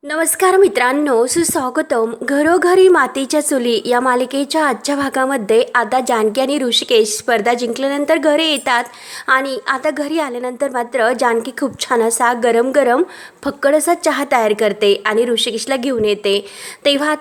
नमस्कार मित्रांनो, सुस्वागतम. घरोघरी मातीच्या चुली या मालिकेच्या आजच्या भागामध्ये आता जानकी आणि ऋषिकेश स्पर्धा जिंकल्यानंतर घरी येतात आणि आता घरी आल्यानंतर मात्र जानकी खूप छान असा गरम गरम फक्कड असा चहा तयार करते आणि ऋषिकेशला घेऊन येते. तेव्हा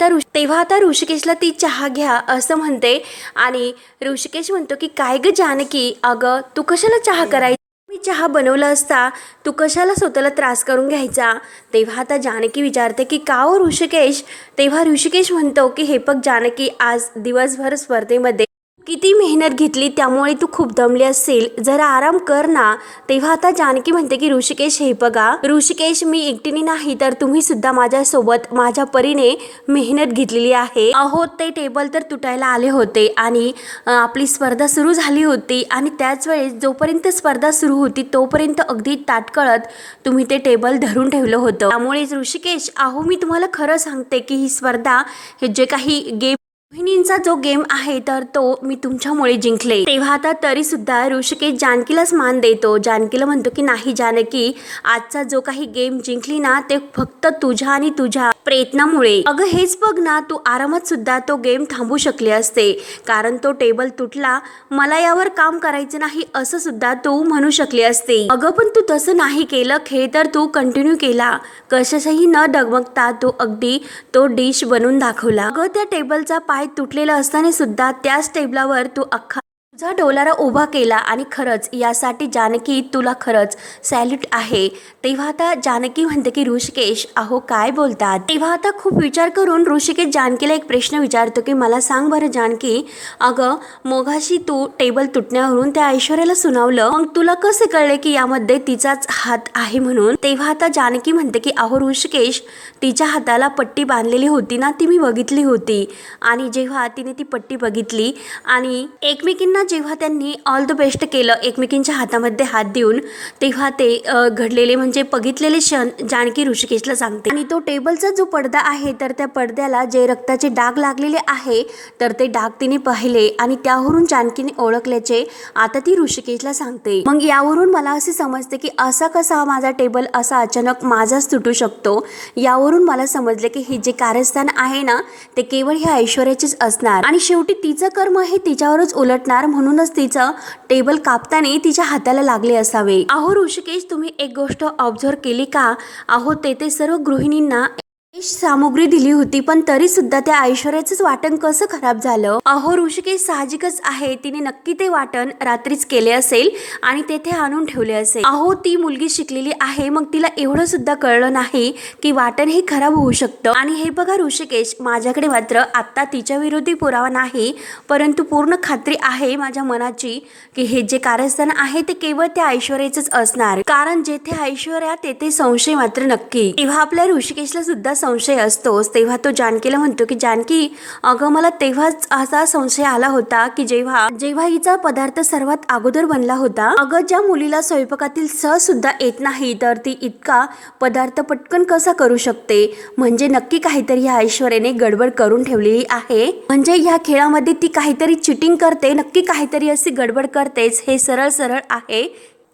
आता ऋषिकेशला ती चहा घ्या असं म्हणते आणि ऋषिकेश म्हणतो की काय ग जानकी, अगं तू कशाला चहा करायची, मी चहा बनवला असता, तू कशाला स्वतःला त्रास करून घ्यायचा. तेव्हा आता जानकी विचारते की का हो ऋषिकेश. तेव्हा ऋषिकेश म्हणतो की हे बघ जानकी, आज दिवसभर स्पर्धेमध्ये किती मेहनत घेतली, त्यामुळे तू खूप दमली असेल, जरा आराम कर ना. तेव्हा आता जानकी म्हणते की ऋषिकेश हे बघा ऋषिकेश, मी एकटीने नाही तर तुम्ही सुद्धा माझ्यासोबत माझ्या परीने मेहनत घेतलेली आहे. अहो ते टेबल तर तुटायला आले होते आणि आपली स्पर्धा सुरू झाली होती आणि त्याच वेळेस जोपर्यंत स्पर्धा सुरू होती तोपर्यंत अगदी ताटकळत तुम्ही ते टेबल धरून ठेवलं होतं. त्यामुळेच ऋषिकेश, अहो मी तुम्हाला खरं सांगते की ही स्पर्धा, हे जे काही गेम गृहिणींचा जो गेम आहे तर तो मी तुमच्यामुळे जिंकले. तेव्हा आता तरी सुद्धा ऋषिकेश जानकीलाच मान देतो. जानकीला म्हणतो की नाही जानकी, आजचा जो काही गेम जिंकली ना ते फक्त तुझ्या आणि तुझ्या प्रयत्नामुळे. अगं हेच बघ ना, तू आरामात सुद्धा तो गेम थांबू शकले असते, कारण तो टेबल तुटला, मला यावर काम करायचं नाही असं सुद्धा तू म्हणू शकले असते. अगं पण तू तसं नाही केलं, खेळ तर तू कंटिन्यू केला, कशाचाही न डगमगता तू अगदी तो डिश बनवून दाखवला. अगं त्या टेबलचा पाय तुटलेला असताना सुद्धा त्याच टेबलावर तू अख्खा तुझा डोलारा उभा केला आणि खरंच यासाठी जानकी तुला खरंच सॅल्यूट आहे. तेव्हा आता जानकी म्हणते की ऋषिकेश, अहो काय बोलतात. तेव्हा आता खूप विचार करून ऋषिकेश जानकीला एक प्रश्न विचारतो की मला सांग बरं जानकी, अगं मगाशी तू टेबल तुटण्यावरून त्या ऐश्वर्याला सुनावलं, मग तुला कसे कळले की यामध्ये तिचाच हात आहे म्हणून. तेव्हा आता जानकी म्हणते की अहो ऋषिकेश, तिच्या हाताला पट्टी बांधलेली होती ना, ती मी बघितली होती आणि जेव्हा तिने ती पट्टी बघितली आणि एकमेकींना जेव्हा त्यांनी ऑल द बेस्ट केलं एकमेकींच्या हातामध्ये हात देऊन, तेव्हा ते घडलेले म्हणजे बघितलेले क्षण जानकी ऋषिकेशला सांगते. आणि तो टेबलचा जो पडदा आहे तर त्या पडद्याला जे रक्ताचे डाग लागलेले आहे तर ते डाग तिने पाहिले आणि त्यावरून जानकीने ओळखल्याचे आता ती ऋषिकेशला सांगते. मग यावरून मला असे समजते की असा कसा माझा टेबल असा अचानक माझाच तुटू शकतो. यावरून मला समजले की हे जे कारस्थान आहे ना ते केवळ ह्या ऐश्वर्याचेच असणार आणि शेवटी तिचं कर्म हे तिच्यावरच उलटणार, म्हणूनच तिचं टेबल कापताना तिच्या हाताला लागले असावे. अहो ऋषिकेश, तुम्ही एक गोष्ट ऑब्झर्व केली का, अहो ते सर्व गृहिणींना सामुग्री दिली होती पण तरी सुद्धा त्या ऐश्वर्याचंच वाटण कसं खराब झालं. अहो ऋषिकेश, साहजिकच आहे, तिने नक्की ते वाटण रात्रीच केले असेल आणि तेथे आणून ठेवले असेल. अहो ती मुलगी शिकलेली आहे, मग तिला एवढं सुद्धा कळलं नाही की वाटण हे खराब होऊ शकतं. आणि हे बघा ऋषिकेश, माझ्याकडे मात्र आता तिच्या विरोधी पुरावा नाही, परंतु पूर्ण खात्री आहे माझ्या मनाची की हे जे कारस्थान आहे ते केवळ त्या ऐश्वर्याचंच असणार, कारण जेथे ऐश्वर्या तेथे संशय मात्र नक्की. तेव्हा आपल्या ऋषिकेशला सुद्धा संशय असतोच. तेव्हा तो जानकीला म्हणतो की जानकी, अगं मला तेव्हाच असा संशय आला होता की जेव्हा हिचा पदार्थ सर्वात अगोदर बनला होता. अगं ज्या मुलीला स्वयंपाकातील स सुद्धा येत नाही तर ती इतका पदार्थ पटकन कसा करू शकते, म्हणजे नक्की काहीतरी ह्या ऐश्वर्याने गडबड करून ठेवलेली आहे. म्हणजे ह्या खेळामध्ये ती काहीतरी चिटिंग करते, नक्की काहीतरी अशी गडबड करतेच, हे सरळ सरळ आहे.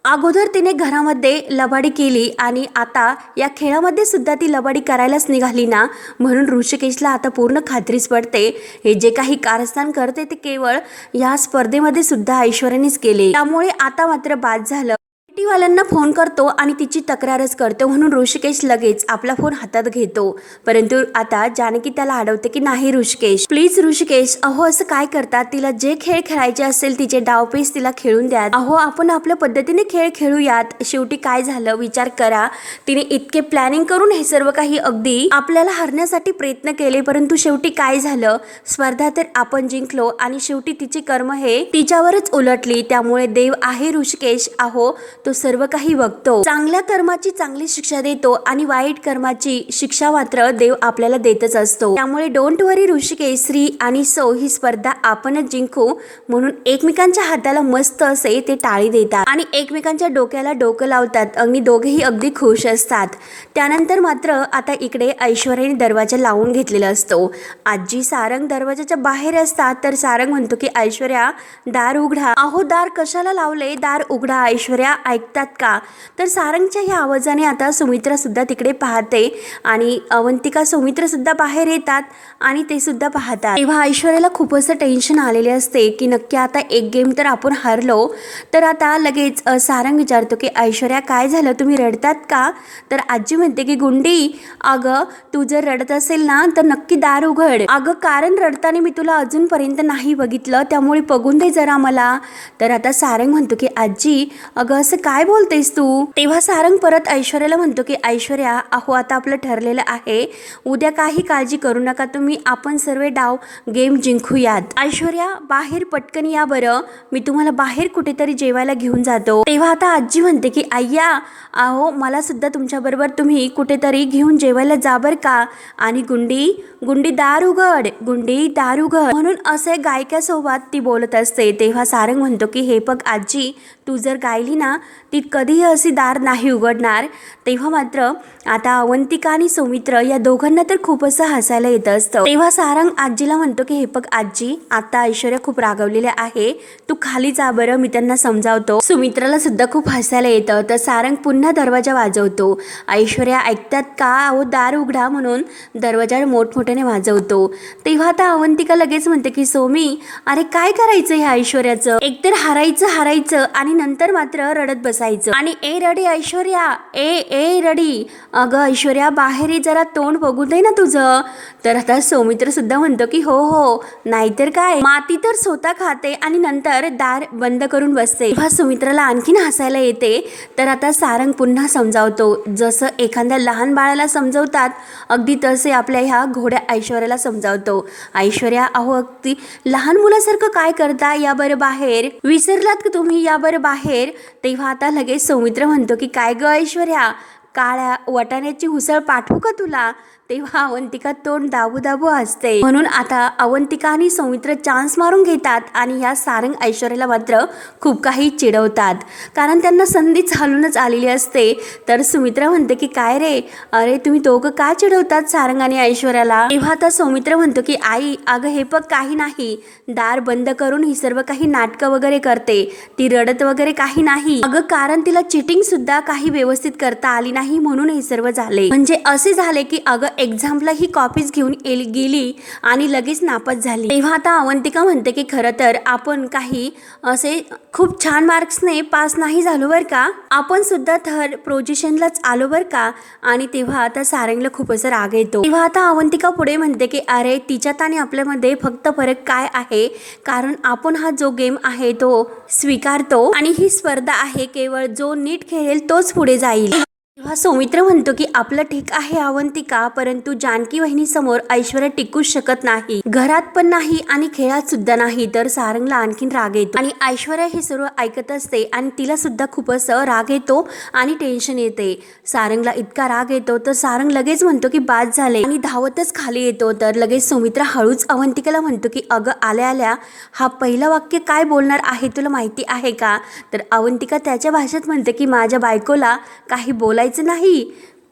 अगोदर तिने घरामध्ये लबाडी केली आणि आता या खेळामध्ये सुद्धा ती लबाडी करायलाच निघाली ना, म्हणून ऋषिकेशला आता पूर्ण खात्रीच पडते हे जे काही कारस्थान करते ते केवळ या स्पर्धेमध्ये सुद्धा ऐश्वर्यानेच केले. त्यामुळे आता मात्र बाद झालं. वाल्यांना फोन करतो आणि तिची तक्रारच करतो, म्हणून ऋषिकेश लगेच आपला फोन हातात घेतो. परंतु आता जानकी त्याला अडवते की नाही ऋषिकेश, प्लीज ऋषिकेश, अहो असं काय करतात, तिला जे खेळ खेळायचे असेल तिचे डावपेच तिला खेळून द्या. अहो आपण आपल्या पद्धतीने खेळ खेळूयात. शेवटी काय झालं विचार करा, तिने इतके प्लॅनिंग करून हे सर्व काही अगदी आपल्याला हरण्यासाठी प्रयत्न केले, परंतु शेवटी काय झालं, स्पर्धा तर आपण जिंकलो आणि शेवटी तिची कर्म हे तिच्यावरच उलटली. त्यामुळे देव आहे ऋषिकेश, अहो तो सर्व काही बघतो. चांगल्या कर्माची चांगली शिक्षा देतो आणि वाईट कर्माची शिक्षा मात्र देव आपल्याला देतच असतो. त्यामुळे डोंट वरी ऋषिकेश, श्री आणि सौ ही स्पर्धा आपणच जिंकू. म्हणून एकमेकांच्या हाताला मस्त असे ते टाळी देतात आणि एकमेकांच्या डोक्याला डोकं लावतात आणि दोघेही अगदी खुश असतात. त्यानंतर मात्र आता इकडे ऐश्वर्याने दरवाजा लावून घेतलेला असतो. आजी सारंग दरवाजाच्या बाहेर असतात तर सारंग म्हणतो की ऐश्वर्या दार उघडा. अहो दार कशाला लावले, दार उघडा ऐश्वर्या, ऐकतात का? तर सारंगच्या ह्या आवाजाने आता सुमित्रा सुद्धा तिकडे पाहते आणि अवंतिका सुमित्रा सुद्धा बाहेर येतात आणि ते सुद्धा पाहतात। तेव्हा ऐश्वर्याला खूप असं टेन्शन आलेले असते की नक्की आता एक गेम तर आपण हारलो। तर आता लगेच सारंग विचारतो की ऐश्वर्या काय झालं, तुम्ही रडतात का? तर आजी म्हणते की गुंडी अगं तू जर रडत असेल ना तर नक्की दार उघड। अगं कारण रडताना मी तुला अजूनपर्यंत नाही बघितलं, त्यामुळे बघून दे जरा मला। तर आता सारंग म्हणतो की आजी अगं असं काय बोलतेस तू? तेव्हा सारंग परत ऐश्वर्याला म्हणतो की ऐश्वर्या अहो आता आपलं ठरलेलं आहे, उद्या काही काळजी करू नका तुम्ही, आपण सर्व डाव गेम जिंकूयात। ऐश्वर्या बाहेर पटकन या बरं, मी तुम्हाला बाहेर कुठेतरी जेवायला घेऊन जातो। तेव्हा आता आजी म्हणते की अय्या अहो मला सुद्धा तुमच्याबरोबर तुम्ही कुठेतरी घेऊन जेवायला जा बर का। आणि गुंडी गुंडी दार उघड, गुंडी दार उघड म्हणून असे गायकासोबत ती बोलत असते। तेव्हा सारंग म्हणतो की हे बघ आजी तू जर गायली ना ती कधीही अशी दार नाही उघडणार। तेव्हा मात्र आता अवंतिका आणि सौमित्र या दोघांना तर खूप असं हसायला येत असतं। तेव्हा सारंग आजीला म्हणतो की हे बघ आजी आता ऐश्वर्या खूप रागवलेल्या आहे, तू खाली जा बरं, मी त्यांना समजावतो। सुमित्राला सुद्धा खूप हसायला येतं। तर सारंग पुन्हा दरवाजा वाजवतो। ऐश्वर्या ऐकतात का अहो दार उघडा म्हणून दरवाजा मोठमोठ्याने वाजवतो। तेव्हा आता अवंतिका लगेच म्हणते की सोमी अरे काय करायचं ह्या ऐश्वर्याचं, एकतर हारायचं आणि नंतर मात्र रडत बसायचं। आणि ए रडी ऐश्वर्या ए रडी, अगं ऐश्वर्या बाहेर ये जरा, तोंड बघू दे ना तुझं। तर आता सौमित्र सुद्धा म्हणतो की हो नाहीतर काय, माती तर स्वतः खाते आणि नंतर दार बंद करून बसते। तेव्हा सुमित्राला आणखीन हसायला येते। तर आता सारंग पुन्हा समजावतो, जसं एखाद्या लहान बाळाला समजवतात अगदी तसे आपल्या ह्या घोड्या ऐश्वर्याला समजावतो। ऐश्वर्या अहो अगदी लहान मुलासारखं काय करता, या बरं बाहेर, विसरलात का तुम्ही, या बरं बाहेर। तेव्हा आता लगेच सौमित्र म्हणतो की काय ग ऐश्वर्या काळ्या वाटाण्याची उसळ पाठवू का तुला? तेव्हा अवंतिका तोंड दाबू हसते। म्हणून आता अवंतिका आणि सौमित्र चान्स मारून घेतात आणि या सारंग ऐश्वर्याला मात्र खूप काही चिडवतात, कारण त्यांना संधी चालूनच आलेली असते। तर सुमित्रा म्हणते की काय रे, अरे तुम्ही दोघं का चिडवतात सारंग आणि ऐश्वर्याला? तेव्हा आता सौमित्र म्हणतो की आई अगं हे बघ काही नाही, दार बंद करून ही सर्व काही नाटकं वगैरे करते, ती रडत वगैरे काही नाही अगं, कारण तिला चिटिंग सुद्धा काही व्यवस्थित करता आली नाही म्हणून हे सर्व झाले। म्हणजे असे झाले की अगं एक्झामला ही कॉपीज घेऊन गेली आणि लगेच नापास झाली। तेव्हा आता अवंतिका म्हणते की खरं तर आपण काही असे खूप छान मार्क्सने पास नाही झालो बरं का, आपण सुद्धा थर्ड पोझिशनलाच आलो बरं का। आणि तेव्हा आता सारंगला खूप असं राग येतो। तेव्हा आता अवंतिका पुढे म्हणते की अरे तिच्यात आणि आपल्यामध्ये फक्त फरक काय आहे, कारण आपण हा जो गेम आहे तो स्वीकारतो आणि ही स्पर्धा आहे केवळ जो नीट खेळेल तोच पुढे जाईल। तेव्हा सौमित्र म्हणतो की आपलं ठीक आहे अवंतिका, परंतु जानकी वहिनी समोर ऐश्वर्या टिकूच शकत नाही, घरात पण नाही आणि खेळात सुद्धा नाही। तर सारंगला आणखीन राग येतो आणि ऐश्वर्या हे सर्व ऐकत असते आणि तिला सुद्धा खूप असं राग येतो आणि टेन्शन येते। सारंगला इतका राग येतो तर सारंग लगेच म्हणतो की बाद झाले आणि धावतच खाली येतो। तर लगेच सौमित्र हळूच अवंतिकेला म्हणतो की अगं आल्या हा पहिलं वाक्य काय बोलणार आहे तुला माहिती आहे का? तर अवंतिका त्याच्या भाषेत म्हणते की माझ्या बायकोला काही बोलायचं नाही।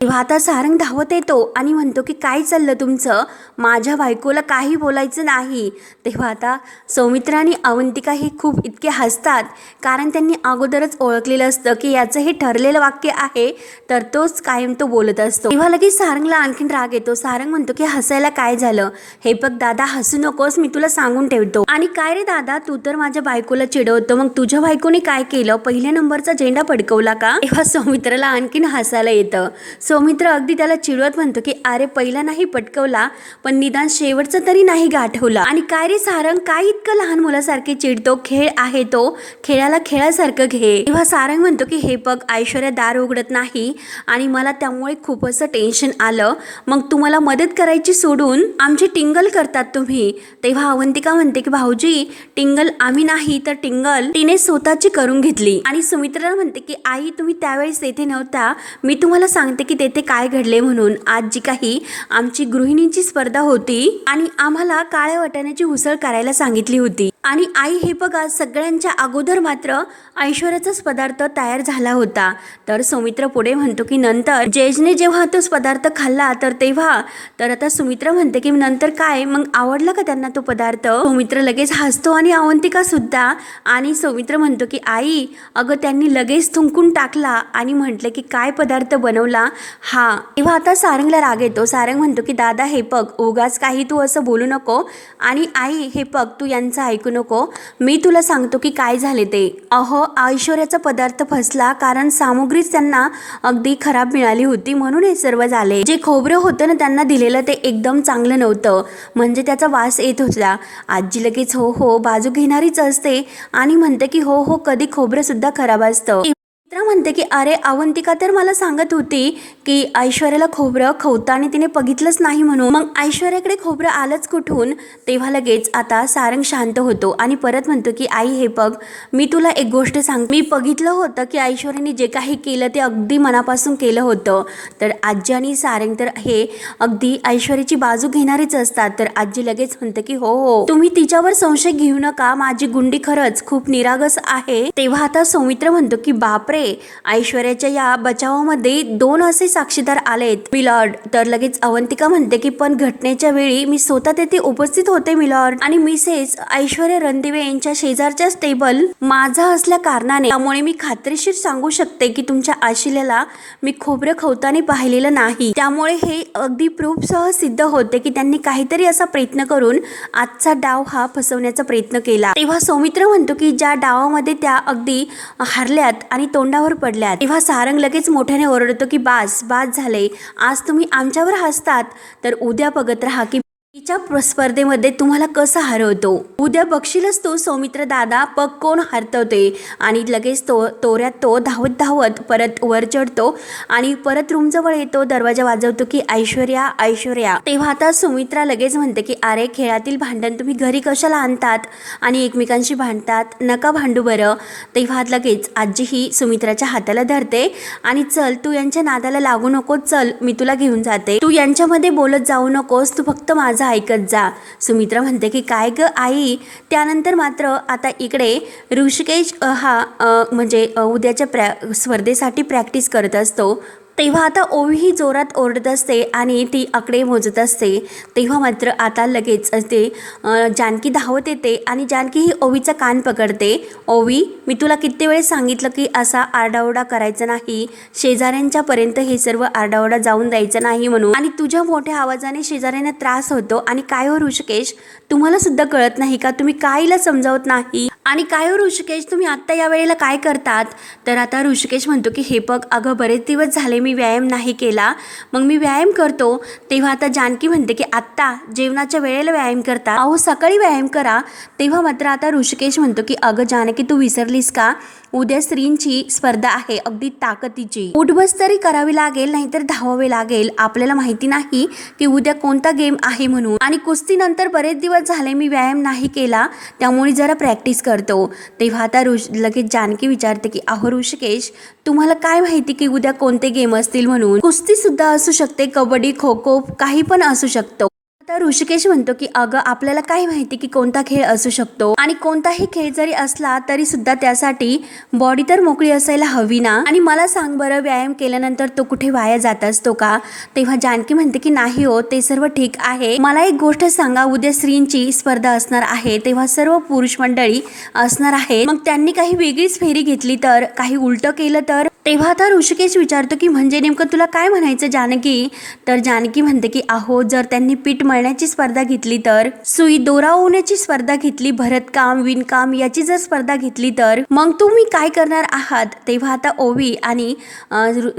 तेव्हा आता सारंग धावत येतो आणि म्हणतो की काय चाललं तुमचं, माझ्या बायकोला काही बोलायचं नाही। तेव्हा आता सौमित्र आणि अवंतिका ही खूप इतके हसतात, कारण त्यांनी अगोदरच ओळखलेलं असतं की याचं हे ठरलेलं वाक्य आहे तर तोच कायम तो बोलत असतो। तेव्हा लगेच सारंगला आणखीन राग येतो। सारंग म्हणतो की हसायला काय झालं, हे बघ दादा हसू नकोस, मी तुला सांगून ठेवतो। आणि काय रे दादा तू तर माझ्या बायकोला चिडवतो, मग तुझ्या बायकोने काय केलं, पहिल्या नंबरचा झेंडा फडकवला का? तेव्हा सौमित्राला आणखीन हसायला येतं। सौमित्र अगदी त्याला चिडवत म्हणतो की अरे पहिला नाही पटकवला पण निदान शेवटचा तरी नाही गाठवला। आणि काय रे सारंग काय इतकं लहान मुलासारखे चिडतो, खेळ आहे तो, खेळाला खेळासारखं घे। तेव्हा सारंग म्हणतो की हे बघ ऐश्वर्या दार उघडत नाही आणि मला त्यामुळे खूप असं टेन्शन आलं, मग तुम्हाला मदत करायची सोडून आमची टिंगल करतात तुम्ही। तेव्हा अवंतिका म्हणते की भाऊजी टिंगल आम्ही नाही तर टिंगल तिने स्वतःची करून घेतली। आणि सुमित्राला म्हणते की आई तुम्ही त्यावेळेस तेथे नव्हता, मी तुम्हाला सांगते की तेथे काय घडले म्हणून। आज जी काही आमची गृहिणींची स्पर्धा होती आणि आम्हाला काळ्या वाटाण्याची उसळ करायला सांगितली होती, आणि आई हे बघा सगळ्यांच्या अगोदर मात्र ऐश्वर्याचाच पदार्थ तयार झाला होता. तर सुमित्रा पुढे म्हणतो की नंतर जयेशने जेव्हा तोच पदार्थ खाल्ला तर तेव्हा तर आता सुमित्रा म्हणते की नंतर काय मग आवडला का त्यांना तो पदार्थ. सुमित्रा लगेच हसतो आणि अवंतिका सुद्धा. आणि सुमित्रा म्हणतो की आई अगं त्यांनी लगेच थुंकून टाकला आणि म्हटलं की काय पदार्थ बनवला हा. तेव्हा आता सारंगला राग येतो. सारंग म्हणतो की दादा हे बघ उगाच काही तू असं बोलू नको आणि आई हे बघ तू यांचं ऐकू नको. मी तुला सांगतो की काय झाले ते. अहो ऐश्वर्याचा पदार्थ फसला कारण सामुग्रीच त्यांना अगदी खराब मिळाली होती म्हणून हे सर्व झाले. जे खोबरं होतं ना त्यांना दिलेलं ते एकदम चांगलं नव्हतं म्हणजे त्याचा वास येत होता. आजी लगेच हो हो बाजू घेणारीच असते आणि म्हणते की हो हो कधी खोबरं सुद्धा खराब असतं. मित्रा म्हणते की अरे अवंतिका तर मला सांगत होती की ऐश्वर्याला खोबरं खवताना तिने बघितलंच नाही म्हणून. मग ऐश्वर्याकडे खोबरं आलंच कुठून. तेव्हा लगेच आता सारंग शांत होतो आणि परत म्हणतो की आई हे बघ मी तुला एक गोष्ट सांग. मी बघितलं होतं की ऐश्वर्याने जे काही केलं ते अगदी मनापासून केलं होतं. तर आजी आणि सारंग तर हे अगदी ऐश्वर्याची बाजू घेणारीच असतात. तर आजी लगेच म्हणते की हो हो तुम्ही तिच्यावर संशय घेऊ नका माझी गुंडी खरंच खूप निरागस आहे. तेव्हा आता सौमित्र म्हणतो की बापरे ऐश्वर्याच्या या बचावामध्ये 2 असे साक्षीदार आलेत मिलॉर्ड. तर लगेच अवंतिका म्हणते की पण घटनेच्या वेळी मी स्वतः तेथे उपस्थित होते मिलॉर्ड आणि मिसेस ऐश्वर्या रणदिवे यांच्या शेजारच्याच टेबल माझा असल्या कारणाने त्यामुळे मी खात्रीशीर सांगू शकते की तुमच्या आशिलेला मी खोबरं खवताना पाहिलेलं नाही. त्यामुळे हे अगदी प्रूफसह सिद्ध होते की त्यांनी काहीतरी असा प्रयत्न करून आजचा डाव हा फसवण्याचा प्रयत्न केला. तेव्हा सौमित्र म्हणतो की ज्या डावामध्ये त्या अगदी हारल्यात आणि तोंडावर पडल्यात. तेव्हा सारंग लगेच मोठ्याने ओरडतो की बास झाले. आज तुम्ही आमच्यावर हसतात तर उद्या बघत राहा की तिच्या स्पर्धेमध्ये तुम्हाला कसं हरवतो. उद्या बघशीलच तो सौमित्र दादा पग कोण हरतो ते. आणि लगेच तोऱ्यात तो धावत परत वर चढतो आणि परत रूमजवळ येतो. दरवाजा वाजवतो की ऐश्वर्या. तेव्हा आता सुमित्रा लगेच म्हणते की अरे खेळातील भांडण तुम्ही घरी कशाला आणतात आणि एकमेकांशी भांडतात. नका भांडू बरं. तेव्हा लगेच आजी ही सुमित्राच्या हाताला धरते आणि चल तू यांच्या नादाला लागू नको. चल मी तुला घेऊन जाते. तू यांच्यामध्ये बोलत जाऊ नकोस. तू फक्त माझा ऐकत जा. सुमित्रा म्हणते की काय ग आई. त्यानंतर मात्र आता इकडे ऋषिकेश हा म्हणजे उद्याच्या स्पर्धेसाठी प्रॅक्टिस करत असतो. तेव्हा आता ओवी ही जोरात ओरडत असते आणि ती आकडे मोजत असते. तेव्हा मात्र आता लगेच ते जानकी धावत येते आणि जानकी ही ओवीचा कान पकडते. ओवी मी तुला किती वेळेस सांगितलं की असा आरडाओरडा करायचा नाही. शेजाऱ्यांच्यापर्यंत हे सर्व आरडाओरडा जाऊन द्यायचं नाही म्हणून. आणि तुझ्या मोठ्या आवाजाने शेजाऱ्यांना त्रास होतो. आणि काय हो ऋषिकेश तुम्हाला सुद्धा कळत नाही का. तुम्ही काहीला समजावत नाही. आणि काय हो ऋषिकेश तुम्ही आत्ता या वेळेला काय करतात. तर आता ऋषिकेश म्हणतो की हे बघ अगं बरेच दिवस झाले मी व्यायाम नाही केला मग मी व्यायाम करतो. तेव्हा आता जानकी म्हणते की आत्ता जेवणाच्या वेळेला व्यायाम करता. अहो सकाळी व्यायाम करा. तेव्हा मात्र आता ऋषिकेश म्हणतो की अगं जानकी तू विसरलीस का उद्या स्त्रींची स्पर्धा आहे अगदी ताकदीची. उठबस तरी करावी लागेल नाहीतर धावावे लागेल. आपल्याला माहिती नाही की उद्या कोणता गेम आहे म्हणून. आणि कुस्तीनंतर बरेच दिवस झाले मी व्यायाम नाही केला त्यामुळे जरा प्रॅक्टिस करतो. तेव्हा आता लगेच जानकी विचारते की अहो ऋषिकेश तुम्हाला काय माहिती की उद्या कोणते गेम असतील म्हणून. कुस्ती सुद्धा असू शकते कबड्डी खो खो काही पण असू शकतो. आता ऋषिकेश म्हणतो की अगं आपल्याला काय माहिती की कोणता खेळ असू शकतो आणि कोणताही खेळ जरी असला तरी सुद्धा त्यासाठी बॉडी तर मोकळी असायला हवी ना. आणि मला सांग बरं व्यायाम केल्यानंतर तो कुठे वाया जात असतो का. तेव्हा जानकी म्हणते की नाही हो ते सर्व ठीक आहे. मला एक गोष्ट सांगा उद्या स्त्रींची स्पर्धा असणार आहे तेव्हा सर्व पुरुष मंडळी असणार आहे. मग त्यांनी काही वेगळीच फेरी घेतली तर काही उलटं केलं तर. तेव्हा आता ऋषिकेश विचारतो की म्हणजे नेमकं तुला काय म्हणायचं जानकी. तर जानकी म्हणते की अहो जर त्यांनी पीठ मळण्याची स्पर्धा घेतली तर सुई दोरा ओवण्याची स्पर्धा घेतली भरतकाम विणकाम याची जर स्पर्धा घेतली तर मग तुम्ही काय करणार आहात. तेव्हा आता ओवी आणि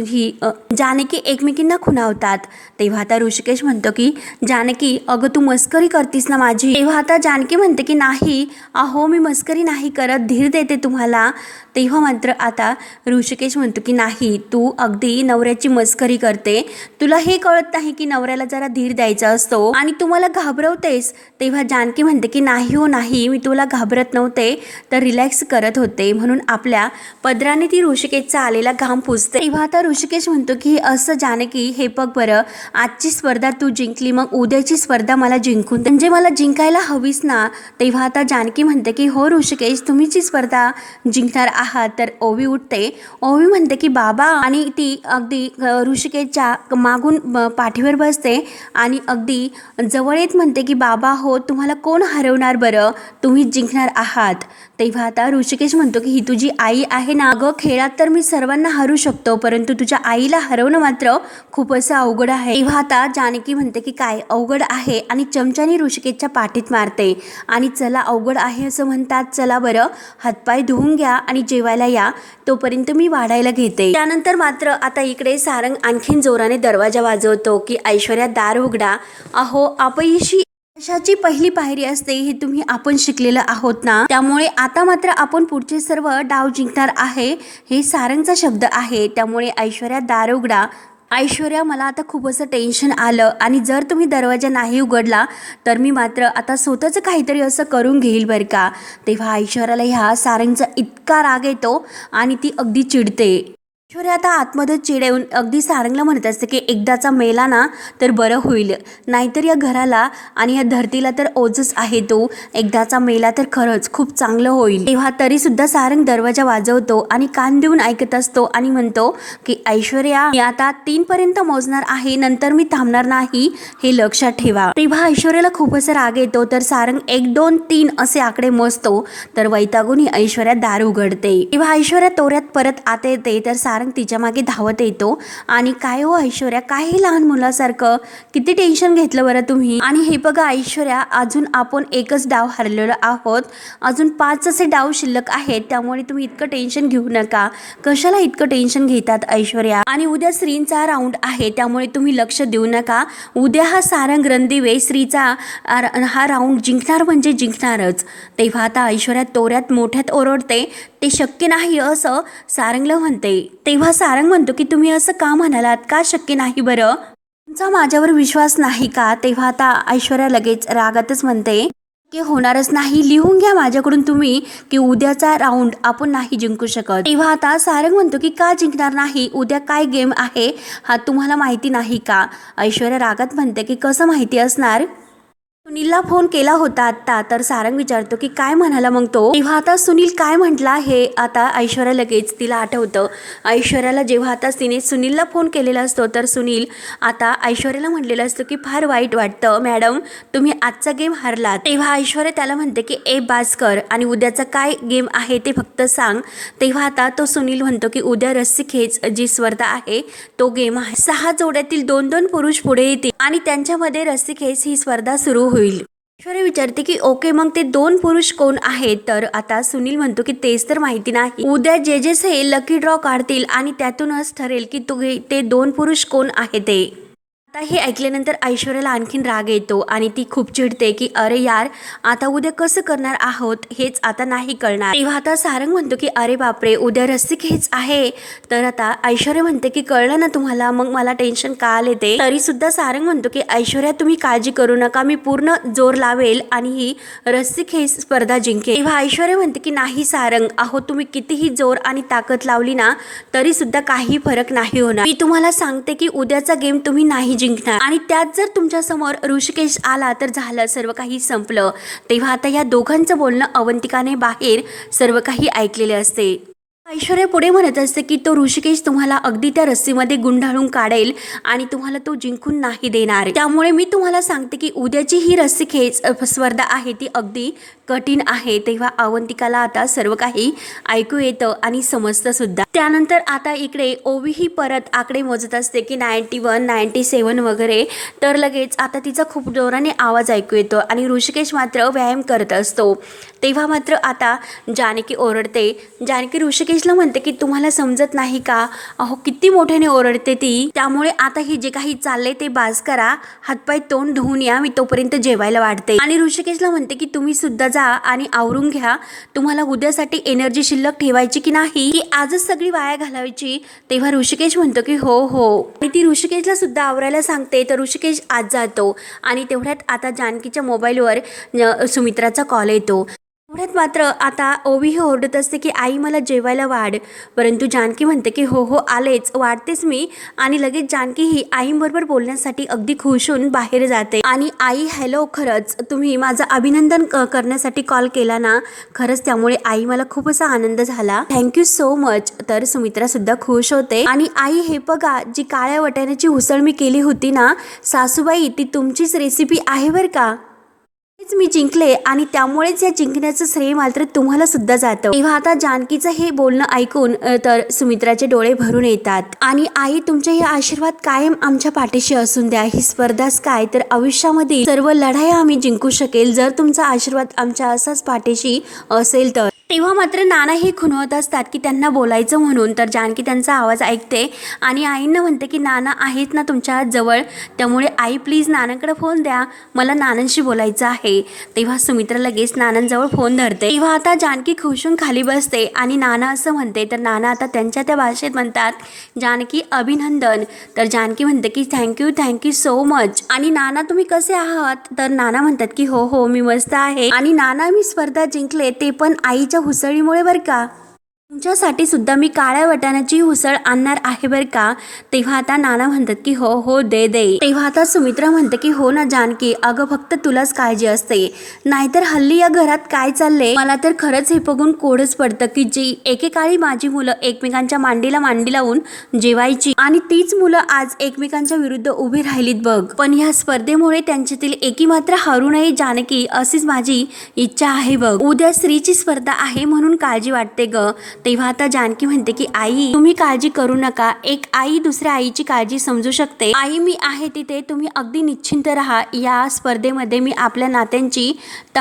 ही जानकी एकमेकींना खुणावतात. तेव्हा आता ऋषिकेश म्हणतो की जानकी अगं तू मस्करी करतीस ना माझी. तेव्हा आता जानकी म्हणते की नाही अहो मी मस्करी नाही करत धीर देते तुम्हाला. तेव्हा मात्र आता ऋषिकेश म्हणतो म्हणतो की नाही, तू अगदी नवऱ्याची मस्करी करते, तुला हे कळत नाही की नवऱ्याला जरा धीर द्यायचा असतो आणि तू मला घाबरवतेस. तेव्हा जानकी म्हणते की नाही हो नाही, मी तुला घाबरत नव्हते, तर रिलॅक्स करत होते. म्हणून आपल्या पदराने ती ऋषिकेशचा आलेला घाम पुसते. तेव्हा आता ऋषिकेश म्हणतो की असं जानकी, हे बघ बरं, आजची स्पर्धा तू जिंकली, मग उद्याची स्पर्धा मला जिंकून म्हणजे मला जिंकायला हवीच ना. तेव्हा आता जानकी म्हणते की हो ऋषिकेश, तुम्ही जी स्पर्धा जिंकणार आहात. तर ओवी उठते. ओवी म्हणते की बाबा, आणि ती अगदी ऋषिकेशच्या मागून पाठीवर बसते आणि अगदी जवळ येत म्हणते की बाबा हो, तुम्हाला कोण हरवणार बरं, तुम्हीच जिंकणार आहात. तेव्हा आता ऋषिकेश म्हणतो की ही तुझी आई आहे ना. अगं खेळात तर मी सर्वांना हरू शकतो, परंतु तुझ्या आईला हरवणं मात्र खूप असं अवघड आहे. तेव्हा आता जानकी म्हणते की काय अवघड आहे, आणि चमच्याने ऋषिकेशच्या पाठीत मारते आणि चला अवघड आहे असं म्हणतात, चला बरं हातपाय धुवून घ्या आणि जेवायला या, तोपर्यंत मी वाढायला घेते. त्यानंतर मात्र आता इकडे सारंग आणखीन जोराने दरवाजा वाजवतो की ऐश्वर्या दार उघडा. अहो अपयशी यशाची पहिली पायरी असते, हे तुम्ही आपण शिकलेलं आहोत ना. त्यामुळे आता मात्र आपण पुढचे सर्व डाव जिंकणार आहे, हे सारंगचा शब्द आहे. त्यामुळे ऐश्वर्या दार उघडा. ऐश्वर्या, मला आता खूप असं टेन्शन आलं, आणि जर तुम्ही दरवाजा नाही उघडला तर मी मात्र आता स्वतःचं काहीतरी असं करून घेईल बरं का. तेव्हा ऐश्वर्याला ह्या सारंगचा इतका राग येतो आणि ती अगदी चिडते. ऐश्वर्या आता आतमध्ये चिडवून अगदी सारंगला म्हणत असते की एकदाचा मेला ना तर बरं होईल, नाहीतर या घराला आणि या धरतीला तर ओझच आहे तो. एकदाचा मेला तर खरंच खूप चांगलं होईल. तेव्हा तरीसुद्धा सारंग दरवाजा वाजवतो आणि कान देऊन ऐकत असतो आणि म्हणतो की ऐश्वर्या, मी आता 3 पर्यंत मोजणार आहे, नंतर मी थांबणार नाही, हे लक्षात ठेवा. तेव्हा ऐश्वर्याला खूप असं राग येतो, तर सारंग 1 2 3 असे आकडे मोजतो. तर वैतागून ऐश्वर्या दार उघडते. तेव्हा ऐश्वर्या तोऱ्यात परत आत येते, तर सारंग तिच्या मागे धावत येतो आणि काय हो ऐश्वर्या, काय हे लहान मुलासारखं, किती टेन्शन घेतलं बरं तुम्ही. आणि हे बघा ऐश्वर्या, अजून आपण एकच डाव हरलेलो आहोत, अजून 5 असे डाव शिल्लक आहेत, त्यामुळे तुम्ही इतकं टेन्शन घेऊ नका. कशाला इतकं टेन्शन घेतात ऐश्वर्या, आणि उद्या श्रींचा राऊंड आहे, त्यामुळे तुम्ही लक्ष देऊ नका. उद्या हा सारंग रणदिवे श्रीचा हा राऊंड जिंकणार म्हणजे जिंकणारच. तेव्हा आता ऐश्वर्या तोऱ्यात मोठ्यात ओरडते, ते शक्य नाही असं सारंगला म्हणते. तेव्हा सारंग म्हणतो की तुम्ही असं का म्हणालात, का शक्य नाही बरं, तुमचा माझ्यावर विश्वास नाही का. तेव्हा आता ऐश्वर्या लगेच रागातच म्हणते की होणारच नाही, लिहून घ्या माझ्याकडून तुम्ही की उद्याचा राऊंड आपण नाही जिंकू शकत. तेव्हा आता सारंग म्हणतो की का जिंकणार नाही, उद्या काय गेम आहे हा तुम्हाला माहिती नाही का. ऐश्वर्या रागात म्हणते की कसं माहिती असणार, सुनीलला फोन केला होता आत्ता. तर सारंग विचारतो की काय म्हणाला मग तो. तेव्हा आता सुनील काय म्हटला हे आता ऐश्वर्या लगेच तिला आठवतं. ऐश्वर्याला जेव्हा आता तिने सुनीलला फोन केलेला असतो, तर सुनील आता ऐश्वर्याला म्हटलेलं असतं की फार वाईट वाटतं मॅडम, तुम्ही आजचा गेम हरलात. तेव्हा ऐश्वर्या त्याला म्हणते की ए बास कर, आणि उद्याचा काय गेम आहे ते फक्त सांग. तेव्हा आता तो सुनील म्हणतो की उद्या रस्सी खेच जी स्पर्धा आहे तो गेम आहे. 6 जोड्यातील 2-2 पुरुष पुढे येतील आणि त्यांच्यामध्ये रस्सी खेच ही स्पर्धा सुरू होईल. ऐश्वर्या विचारते की ओके, मग ते 2 पुरुष कोण आहेत. तर आता सुनील म्हणतो की तेच तर माहिती नाही, उद्या जजेस हे लकी ड्रॉ काढतील आणि त्यातूनच ठरेल की ते 2 पुरुष कोण आहे ते. आता हे ऐकल्यानंतर ऐश्वर्याला आणखीन राग येतो आणि ती खूप चिडते की अरे यार, आता उद्या कसं करणार आहोत हेच आता नाही कळणार. तेव्हा आता सारंग म्हणतो की अरे बापरे, उद्या रस्सी खेच आहे. तर आता ऐश्वर्या म्हणते की कळलं ना तुम्हाला, मग मला टेन्शन का आले ते. तरी सुद्धा सारंग म्हणतो की ऐश्वर्या तुम्ही काळजी करू नका, मी पूर्ण जोर लावेल आणि ही रस्सी खेच स्पर्धा जिंकेल. तेव्हा ऐश्वर्या म्हणते की नाही सारंग, अहो तुम्ही कितीही जोर आणि ताकद लावली ना तरी सुद्धा काही फरक नाही होणार. मी तुम्हाला सांगते की उद्याचा गेम तुम्ही नाही जिंकणार, आणि त्यात जर तुमच्या समोर ऋषिकेश आला तर झालं, सर्व काही संपलं. तेव्हा आता या दोघांचं बोलणं अवंतिकाने बाहेर सर्व काही ऐकलेले असते. ऐश्वर्या पुढे म्हणत असते की तो ऋषिकेश तुम्हाला अगदी त्या रस्सीमध्ये गुंडाळून काढेल आणि तुम्हाला तो जिंकून नाही देणार. त्यामुळे मी तुम्हाला सांगते की उद्याची ही रस्सी खेच स्पर्धा आहे ती अगदी कठीण आहे. तेव्हा अवंतिकाला आता सर्व काही ऐकू येतं आणि समजतं सुद्धा. त्यानंतर आता इकडे ओवी ही परत आकडे मोजत असते की 91 97 वगैरे. तर लगेच आता तिचा खूप जोराने आवाज ऐकू येतो आणि ऋषिकेश मात्र व्यायाम करत असतो. तेव्हा मात्र आता जानकी ओरडते, जानकी ऋषिकेश ऋषिकेशला म्हणते की तुम्हाला समजत नाही का, अहो किती मोठ्याने ओरडते ती, त्यामुळे आता ही जे काही चाललंय ते बाज करा, हातपाय तोंड धुवून या, मी तोपर्यंत जेवायला वाढते. आणि ऋषिकेशला म्हणते की तुम्ही सुद्धा जा आणि आवरून घ्या, तुम्हाला उद्यासाठी एनर्जी शिल्लक ठेवायची की नाही, की आजच सगळी वाया घालायची. तेव्हा ऋषिकेश म्हणतो की हो हो, आणि ती ऋषिकेशला सुद्धा आवरायला सांगते. तर ऋषिकेश आज जातो आणि तेवढ्यात आता जानकीच्या मोबाईलवर सुमित्राचा कॉल येतो. तेवढ्यात मात्र आता ओवी ही ओरडत असते की आई मला जेवायला वाढ, परंतु जानकी म्हणते की हो हो आलेच, वाढतेच मी. आणि लगेच जानकी ही आईबरोबर बोलण्यासाठी अगदी खुश होऊन बाहेर जाते. आणि आई हॅलो, खरंच तुम्ही माझं अभिनंदन करण्यासाठी कॉल केला ना, खरंच त्यामुळे आई मला खूप असा आनंद झाला, थँक्यू सो मच. तर सुमित्रा सुद्धा खुश होते. आणि आई हे बघा, जी काळ्या वाटाण्याची उसळ मी केली होती ना सासूबाई, ती तुमचीच रेसिपी आहे बरं का, मी जिंकले आणि त्यामुळेच या जिंकण्याचं श्रेय मात्र तुम्हाला सुद्धा जातं. तेव्हा आता जानकीचं हे बोलणं ऐकून तर सुमित्राचे डोळे भरून येतात. आणि आई तुमचे हे आशीर्वाद कायम आमच्या पाठीशी असून द्या. ही स्पर्धाच काय तर आयुष्यामध्ये सर्व लढाया आम्ही जिंकू शकेल जर तुमचा आशीर्वाद आमच्या असाच पाठीशी असेल तर. तेव्हा मात्र नाना हे खुणवत असतात की त्यांना बोलायचं म्हणून. तर जानकी त्यांचा आवाज ऐकते आणि आईंना म्हणते की नाना आहेत ना तुमच्या जवळ, त्यामुळे आई प्लीज नानांकडे फोन द्या, मला नानांशी बोलायचं आहे. तेव्हा सुमित्रा लगेच नानांजवळ फोन धरते. तेव्हा आता जानकी खुशून खाली बसते आणि नाना असं म्हणते. तर नाना आता त्यांच्या त्या भाषेत म्हणतात जानकी अभिनंदन. तर जानकी म्हणते की थँक्यू सो मच. आणि नाना तुम्ही कसे आहात, तर नाना म्हणतात की हो हो मी मस्त आहे. आणि नाना मी स्पर्धा जिंकले ते पण आईच्या उसळीमुळे बरं का, तुमच्यासाठी सुद्धा मी काळ्या वाटाण्याची उसळ आणणार आहे बरं का. तेव्हा आता नाना म्हणतात की हो हो दे दे. तेव्हा आता सुमित्रा म्हणते की हो ना जानकी, अगं फक्त तुलाच काळजी असते, नाहीतर हल्ली या घरात काय चाललंय मला तर खरंच हे बघून कोडच पडतं की जी एकेकाळी माझी मुलं एकमेकांच्या मांडीला मांडी लावून जेवायची आणि तीच मुलं आज एकमेकांच्या विरुद्ध उभी राहिलीत बघ. पण ह्या स्पर्धेमुळे त्यांच्यातील एकी मात्र हरू नये जानकी, अशीच माझी इच्छा आहे बघ. उद्या स्त्रीची स्पर्धा आहे म्हणून काळजी वाटते ग. तेव्हा आता जानकी म्हणते की आई तुम्ही काळजी करू नका, एक आई दुसऱ्या आईची काळजी समजू शकते. आई मी आहे तिथे, तुम्ही अगदी निश्चिंत राहा, या स्पर्धेमध्ये मी आपल्या नात्यांची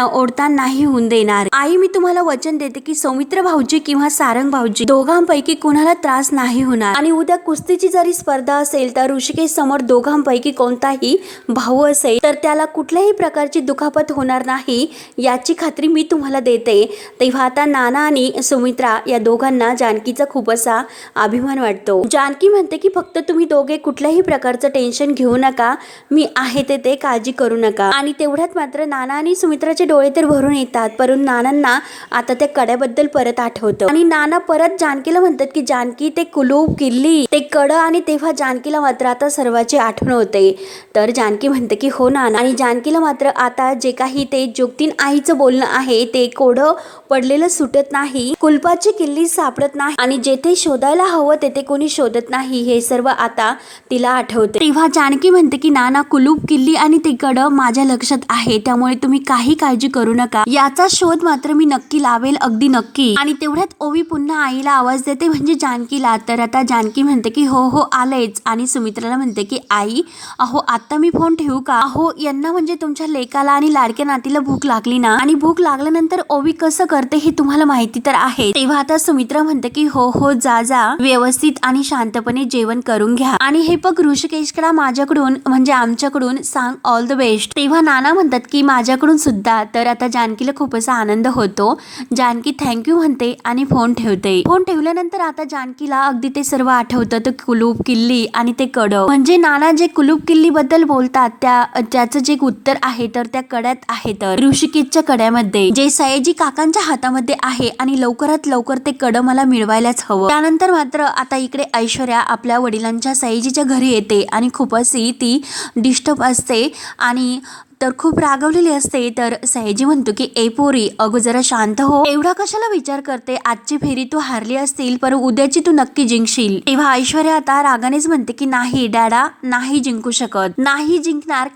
ओढताण नाही होऊन देणार. आई मी तुम्हाला वचन देते की सौमित्र भाऊजी किंवा सारंग भाऊजी दोघांपैकी कुणाला त्रास नाही होणार. आणि उद्या कुस्तीची जरी स्पर्धा असेल तर ऋषिकेश समोर दोघांपैकी कोणताही भाऊ असेल तर त्याला कुठल्याही प्रकारची दुखापत होणार नाही, याची खात्री मी तुम्हाला देते. तेव्हा आता नाना आणि सुमित्रा या दोघांना जानकीचा खूप असा अभिमान वाटतो. जानकी म्हणते की फक्त तुम्ही दोघे कुठल्याही प्रकारचं टेन्शन घेऊ नका, मी आहे ते काळजी करू नका. आणि तेवढ्यात मात्र नाना आणि सुमित्राचे डोळे तर भरून येतात, परंतु नानांना आता त्या कड्याबद्दल परत आठवतं. आणि नाना परत जानकीला म्हणतात की जानकी ते कुलूप किल्ली ते कड. आणि तेव्हा जानकीला मात्र आता सर्वाची आठवण होते. तर जानकी म्हणते की हो नाना. आणि जानकीला मात्र आता जे काही ते जोगतीन आईचं बोलणं आहे ते कोडं पडलेलं सुटत नाही, कुलपाची किल्ली सापडत नाही आणि जेथे शोधायला हवं तेथे कोणी शोधत नाही, हे सर्व आता तिला आठवते. तेव्हा जानकी म्हणते की नाना कुलूप किल्ली आणि ते कडं माझ्या लक्षात आहे, त्यामुळे तुम्ही काही काळजी करू नका, याचा शोध मात्र मी नक्की लावेल, अगदी नक्की. आणि तेवढ्यात ओवी पुन्हा आईला आवाज देते म्हणजे जानकीला. तर आता जानकी म्हणते की हो हो आलेच. आणि सुमित्राला म्हणते की आई अहो आता मी फोन ठेवू का, अहो यांना म्हणजे तुमच्या लेकाला आणि लाडक्या नातीला भूक लागली ना, आणि भूक लागल्यानंतर ओवी कसं करते हे तुम्हाला माहिती तर आहे. तेव्हा आता सुमित्रा म्हणते की हो हो जा व्यवस्थित आणि शांतपणे जेवण करून घ्या. आणि हे बघ ऋषिकेशकडे माझ्याकडून म्हणजे आमच्याकडून सांग ऑल द बेस्ट. तेव्हा नाना म्हणतात की माझ्याकडून सुद्धा. तर आता जानकीला खूप असा आनंद होतो. जानकी थँक्यू म्हणते आणि फोन ठेवते. फोन ठेवल्यानंतर आता जानकीला अगदी ते सर्व आठवतं, तो कुलूप किल्ली आणि ते कड. म्हणजे नाना जे कुलूप किल्ली बद्दल बोलतात त्याचं जे उत्तर आहे तर त्या कड्यात आहे, तर ऋषिकेशच्या कड्यामध्ये जे सयाजी काकांच्या हातामध्ये आहे. आणि लवकरात लवकर ते कड मला मिळवायलाच हवं. त्यानंतर मात्र आता इकडे ऐश्वर्या आपल्या वडिलांच्या सयाजीच्या घरी येते आणि खूप अशी ती डिस्टर्ब असते आणि तर खूप रागवलेली असते. तर सयाजी म्हणतो की ए पोरी अगो जरा शांत हो, एवढा कशाला विचार करते, आजची फेरी तू हारली असतील पण उद्याची तू नक्की जिंकशील. तेव्हा ऐश्वर्या आता रागानेच म्हणते की नाही डॅडा, नाही जिंकू शकत, नाही जिंकणार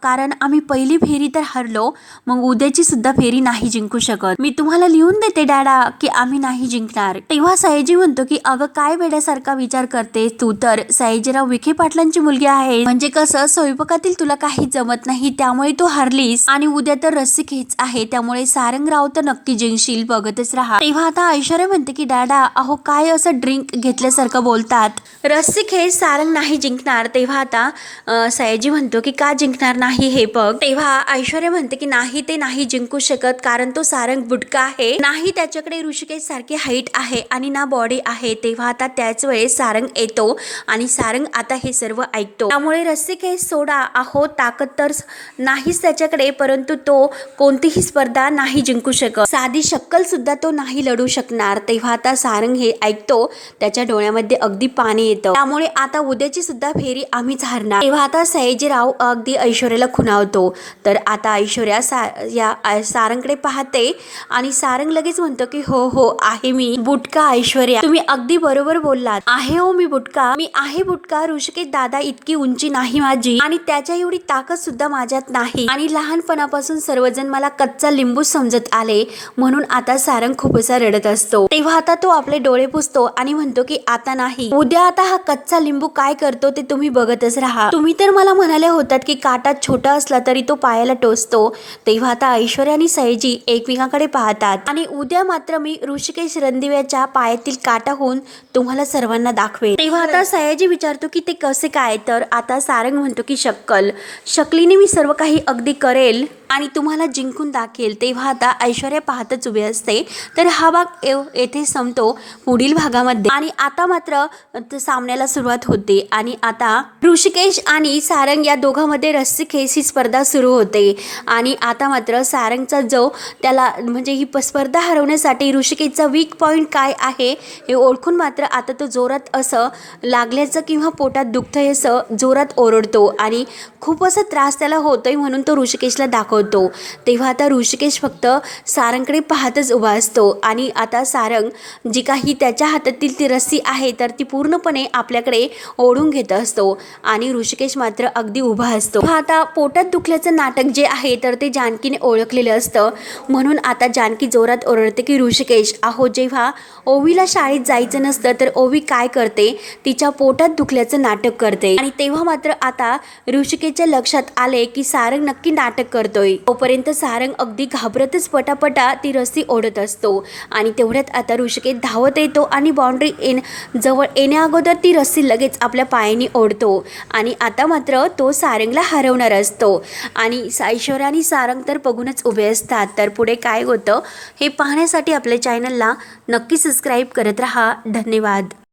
कारण आम्ही पहिली फेरी तर हरलो, मग उद्याची सुद्धा फेरी नाही जिंकू शकत. मी तुम्हाला लिहून देते डॅडा की आम्ही नाही जिंकणार. तेव्हा सयाजी म्हणतो की अगं काय वेड्यासारखा विचार करते तू, तर सयाजीराव विखे पाटलांची मुलगी आहे, म्हणजे कसं स्वयंपाकातील तुला काही जमत नाही त्यामुळे तू हारलीस आणि उद्या तर रस्सी खेच आहे, त्यामुळे सारंगराव तर नक्की जिंकशील, बघतच राहा. तेव्हा आता ऐश्वर्या म्हणते की दादा अहो काय असं ड्रिंक घेतल्यासारखं बोलतात, रस्सी खेच सारंग नाही जिंकणार. तेव्हा आता सयाजी म्हणतो की का जिंकणार नाही हे बघ. तेव्हा ऐश्वर्या म्हणते की नाही ते नाही जिंकू शकत, कारण तो सारंग बुटका आहे, नाही त्याच्याकडे ऋषिकेश सारखी हाईट आहे आणि ना बॉडी आहे. तेव्हा आता त्याच वेळेस सारंग येतो आणि सारंग आता हे सर्व ऐकतो. त्यामुळे रस्सी खेच सोडा, अहो ताकद तर नाहीच त्याच्याकडे, परंतु तो कोणतीही स्पर्धा नाही जिंकू शकत, साधी शक्कल सुद्धा तो नाही लढू शकणार. तेव्हा आता सारंग हे ऐकतो, त्याच्या डोळ्यामध्ये अगदी पाणी येतं. त्यामुळे आता उद्याची सुद्धा फेरी आम्हीच हारणार. तेव्हा आता सयाजीराव अगदी ऐश्वर्याला खुणावतो. तर आता ऐश्वर्या सारंगकडे पाहते आणि सारंग लगेच म्हणतो की हो हो आहे मी बुटका. ऐश्वर्या तुम्ही अगदी बरोबर बोललात, आहे हो मी बुटका, मी आहे बुटका. ऋषिकेश दादा इतकी उंची नाही माझी आणि त्याच्या एवढी ताकद सुद्धा माझ्यात नाही आणि लहानपणापासून सर्वजण मला कच्चा लिंबू समजत आले, म्हणून आता सारंग खूप असा रडत असतो. तेव्हा आता तो आपले डोळे पुसतो आणि म्हणतो की आता नाही, उद्या आता हा कच्चा लिंबू काय करतो ते तुम्ही बघतच राहा. तुम्ही तर मला म्हणाले होतात की काटा छोटा असला तरी तो पायाला टोचतो. तेव्हा आता ऐश्वर्या आणि सयाजी एकमेकांकडे पाहतात आणि उद्या मात्र मी ऋषिकेश रणदिव्याच्या पायातील काटा होऊन तुम्हाला सर्वांना दाखवेल. तेव्हा आता सयाजी विचारतो की ते कसे काय, तर आता सारंग म्हणतो की शकलीने मी सर्व काही अगदी करेल आणि तुम्हाला जिंकून दाखवेल. तेव्हा आता ऐश्वर्या पाहतच उभी असते. तर हा भाग येथे संपतो पुढील भागामध्ये आणि आता मात्र सामन्याला सुरुवात होते आणि आता ऋषिकेश आणि सारंग या दोघांमध्ये रस्सी खेच ही स्पर्धा सुरू होते आणि आता मात्र सारंगचा जो त्याला म्हणजे ही स्पर्धा हरवण्यासाठी ऋषिकेशचा वीक पॉईंट काय आहे हे ओळखून मात्र आता तो जोरात असं लागल्याचं किंवा पोटात दुखतंय असं जोरात ओरडतो आणि खूप असा त्रास त्याला होतोय, म्हणून तो ऋषिकेशला दाखवतो. तेव्हा आता ऋषिकेश फक्त सारंगकडे पाहतच उभा असतो आणि आता सारंग जी काही त्याच्या हातातील ती रस्सी आहे तर ती पूर्णपणे आपल्याकडे ओढून घेत असतो आणि ऋषिकेश मात्र अगदी उभा असतो. आता पोटात दुखल्याचं नाटक जे आहे तर ते जानकीने ओळखलेलं असतं, म्हणून आता जानकी जोरात ओरडते की ऋषिकेश अहो जेव्हा ओवीला शाळेत जायचं नसतं तर ओवी काय करते, तिच्या पोटात दुखल्याचं नाटक करते. आणि तेव्हा मात्र आता ऋषिकेशच्या लक्षात आले की सारंग नक्की नाटक करतोय. तोपर्यंत सारंग अगदी घाबरतच पटापटा ती रस्सी ओढत असतो आणि तेवढ्यात आता ऋषिकेश धावत येतो आणि बाउंड्री जवळ येण्या अगोदर ती रस्सी लगेच आपल्या पायाने ओढतो आणि आता मात्र तो सारंगला हरवणार असतो आणि ऐश्वर्या आणि सारंग तर बघूनच उभे असतात. तर पुढे काय होतं हे पाहण्यासाठी आपल्या चॅनलला नक्की सबस्क्राईब करत राहा. धन्यवाद.